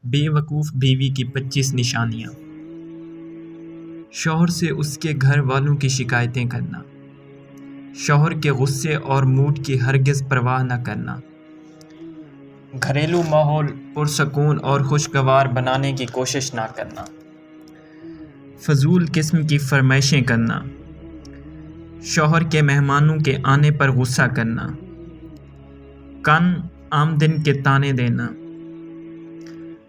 بے وقوف بیوی کی 25 نشانیاں۔ شوہر سے اس کے گھر والوں کی شکایتیں کرنا، شوہر کے غصے اور موڈ کی ہرگز پرواہ نہ کرنا، گھریلو ماحول پرسکون اور خوشگوار بنانے کی کوشش نہ کرنا، فضول قسم کی فرمائشیں کرنا، شوہر کے مہمانوں کے آنے پر غصہ کرنا، کم آمدن کے طعنے دینا،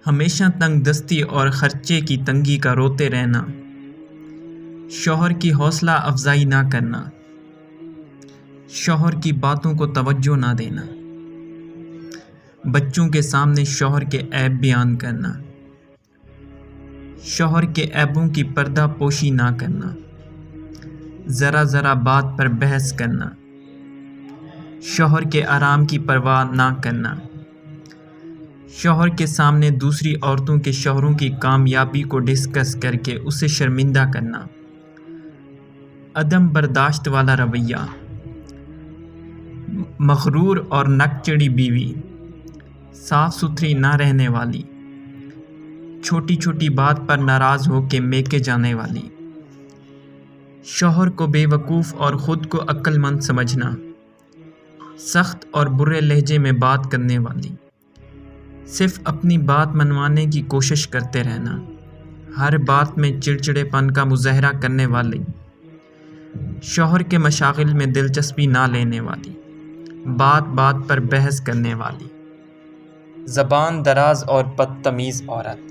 ہمیشہ تنگ دستی اور خرچے کی تنگی کا روتے رہنا، شوہر کی حوصلہ افزائی نہ کرنا، شوہر کی باتوں کو توجہ نہ دینا، بچوں کے سامنے شوہر کے عیب بیان کرنا، شوہر کے عیبوں کی پردہ پوشی نہ کرنا، ذرا ذرا بات پر بحث کرنا، شوہر کے آرام کی پرواہ نہ کرنا، شوہر کے سامنے دوسری عورتوں کے شوہروں کی کامیابی کو ڈسکس کر کے اسے شرمندہ کرنا، عدم برداشت والا رویہ، مغرور اور نک چڑھی بیوی، صاف ستھری نہ رہنے والی، چھوٹی چھوٹی بات پر ناراض ہو کے میکے جانے والی، شوہر کو بے وقوف اور خود کو عقل مند سمجھنا، سخت اور برے لہجے میں بات کرنے والی، صرف اپنی بات منوانے کی کوشش کرتے رہنا، ہر بات میں چڑچڑے پن کا مظاہرہ کرنے والی، شوہر کے مشاغل میں دلچسپی نہ لینے والی، بات بات پر بحث کرنے والی، زبان دراز اور بدتمیز عورت۔